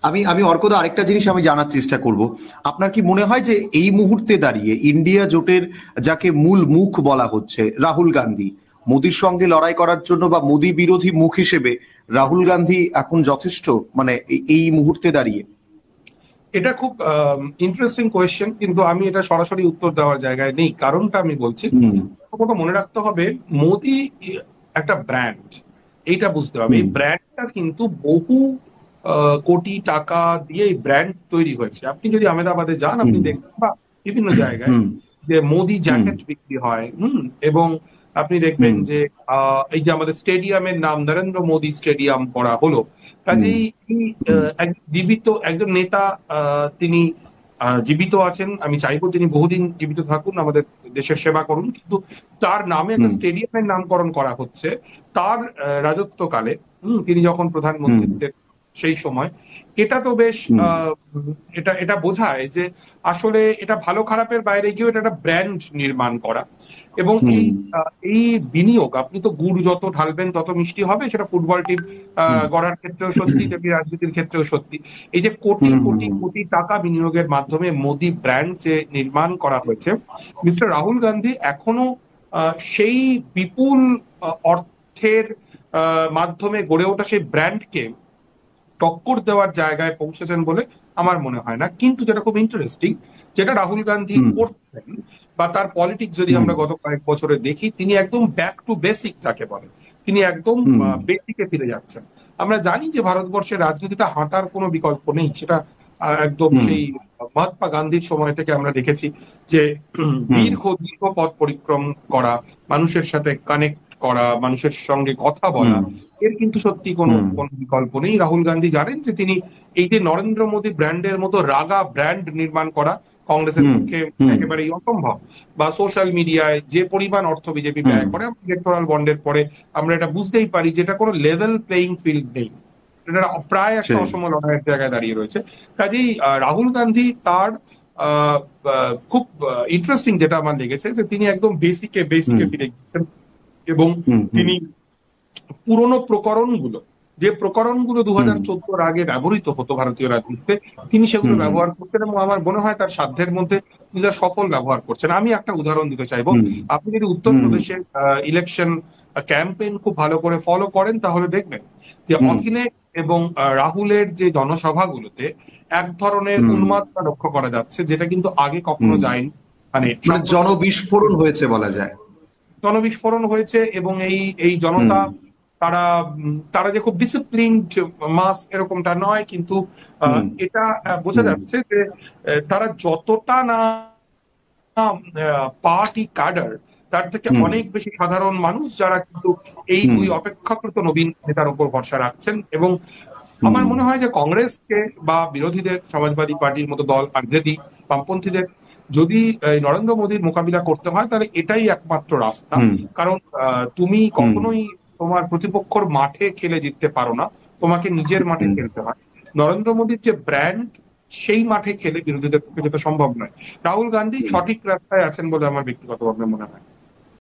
আমি আমি অর্কদা আরেকটা জিনিস আমি জানার চেষ্টা করব। আপনার কি মনে হয় যে এই মুহূর্তে দাঁড়িয়ে ইন্ডিয়া জোটের যাকে মূল মুখ বলা হচ্ছে রাহুল গান্ধী, মোদির সঙ্গে লড়াই করার জন্য বা মোদি বিরোধী মুখ হিসেবে রাহুল গান্ধী এখন যথেষ্ট, মানে এই মুহূর্তে দাঁড়িয়ে? এটা খুব ইন্টারেস্টিং কোয়েশ্চেন, কিন্তু আমি এটা সরাসরি উত্তর দেওয়ার জায়গায় নেই। কারণটা আমি বলছি। প্রথমত মনে রাখতে হবে, মোদি একটা ব্র্যান্ড, এইটা বুঝতে হবে। এই ব্র্যান্ডটা কিন্তু বহু কোটি টাকা দিয়ে এই ব্র্যান্ড তৈরি হয়েছে। আপনি যদি আহমেদাবাদে যান, আপনি দেখবেন, বা বিভিন্ন জায়গায়, যে মোদি জ্যাকেট বিক্রি হয়। এবং আপনি দেখবেন যে এই যে আমাদের স্টেডিয়ামের নাম নরেন্দ্র মোদী স্টেডিয়াম করা হলো। কাজেই জীবিত একজন নেতা, তিনি জীবিত আছেন। আমি চাইবো তিনি বহুদিন জীবিত থাকুন, আমাদের দেশের সেবা করুন, কিন্তু তার নামে একটা স্টেডিয়ামের নামকরণ করা হচ্ছে তার রাজত্বকালে, তিনি যখন প্রধানমন্ত্রীত্বের সেই সময়। এটা তো বেশ এটা এটা বোঝায় যে আসলে এটা ভালো খারাপের বাইরে গিয়েও এটা একটা ব্র্যান্ড নির্মাণ করা। এবং এই বিনিয়োগ, আপনি তো গুড় যত ঢালবেন তত মিষ্টি হবে, সেটা ফুটবল টিম গড়ার ক্ষেত্রেও সত্যি, তেমনি রাজনীতির ক্ষেত্রেও সত্যি। এই যে কোটি কোটি কোটি টাকা বিনিয়োগের মাধ্যমে মোদি ব্র্যান্ড যে নির্মাণ করা হয়েছে, মিস্টার রাহুল গান্ধী এখনো সেই বিপুল অর্থের মাধ্যমে গড়ে ওঠা সেই ব্র্যান্ডকে টক্কর দেওয়ার জায়গায় পৌঁছেছেন বলে আমার মনে হয় না। কিন্তু যেটা খুব ইন্টারেস্টিং, যেটা রাহুল গান্ধী করছেন বা তার পলিটিক্স যদি আমরা গত কয়েক বছরে দেখি, তিনি একদম ব্যাক টু বেসিক যাকে বলে, তিনি একদম বেসিকে ফিরে যাচ্ছেন। আমরা জানি যে ভারতবর্ষের রাজনীতিটা হাঁটার কোনো বিকল্প নেই, সেটা একদম সেই মহাত্মা গান্ধীর সময় থেকে আমরা দেখেছি যে দীর্ঘ দীর্ঘ পথ পরিক্রম করা, মানুষের সাথে কানেক্ট করা, মানুষের সঙ্গে কথা বলা, এর কিন্তু সত্যি কোনো বিকল্প নেই। রাহুল গান্ধী জানেন যে তিনি এই যে নরেন্দ্র মোদী ব্র্যান্ডের মতো রাগা ব্র্যান্ড নির্মাণ করা কংগ্রেসের পক্ষে একেবারেই অসম্ভব। বা সোশ্যাল মিডিয়ায় যে পরিমাণ অর্থ বিজেপি ব্যয় করে, ইলেকটোরাল বন্ডের পরে আমরা এটা বুঝতেই পারি যে এটা কোনো লেভেল প্লেইং ফিল্ড নেই, এটা প্রায় একটা অসম লড়াইয়ের জায়গায় দাঁড়িয়ে রয়েছে। কাজেই রাহুল গান্ধী তার খুব ইন্টারেস্টিং যেটা আমার লেগেছে, যে তিনি একদম বেসিকে ফিরে গেছেন। এবং তিনি পুরনো প্রকরণগুলো, যে প্রকরণগুলো 2014 আগে ব্যবহৃত হতো ভারতীয় রাজনীতিতে, তিনি সেগুলো ব্যবহার করতেন, এবং আমার মনে হয় তার সাধ্যের মধ্যে তিনি তার সফল ব্যবহার করছেন। আমি একটা উদাহরণ দিতে চাইবো। আপনি যদি উত্তরপ্রদেশের ইলেকশন ক্যাম্পেইন খুব ভালো করে ফলো করেন, তাহলে দেখবেন যে অখিলেশ এবং রাহুলের যে জনসভাগুলোতে এক ধরনের উন্মাদনা লক্ষ্য করা যাচ্ছে, যেটা কিন্তু আগে কখনো যায়নি। মানে জনবিস্ফোরণ হয়েছে বলা যায়। জনবিস্ফোরণ হয়েছে, এবং এই জনতা, তারা তারা যে খুব ডিসিপ্লিনড মাস এরকমটা নয়, কিন্তু এটা বোঝা যাচ্ছে যে তারা যতটা না পার্টি ক্যাডার, তার থেকে অনেক বেশি সাধারণ মানুষ, যারা কিন্তু এই দুই অপেক্ষাকৃত নবীন নেতার উপর ভরসা রাখছেন। এবং আমার মনে হয় যে কংগ্রেসকে বা বিরোধীদের, সমাজবাদী পার্টির মতো দল, আর যদি বামপন্থীদের যদি নরেন্দ্র মোদীর মোকাবিলা করতে হয়, তাহলে এটাই একমাত্র রাস্তা। কারণ তুমি কখনোই তোমার প্রতিপক্ষর মাঠে খেলে জিততে পারো না, তোমাকে নিজের মাঠে খেলতে হয়। নরেন্দ্র মোদীর যে ব্র্যান্ড, সেই মাঠে খেলে বিরোধীদের পক্ষে যেতে সম্ভব নয়। রাহুল গান্ধী সঠিক রাস্তায় আছেন বলে আমার ব্যক্তিগতভাবে মনে হয়।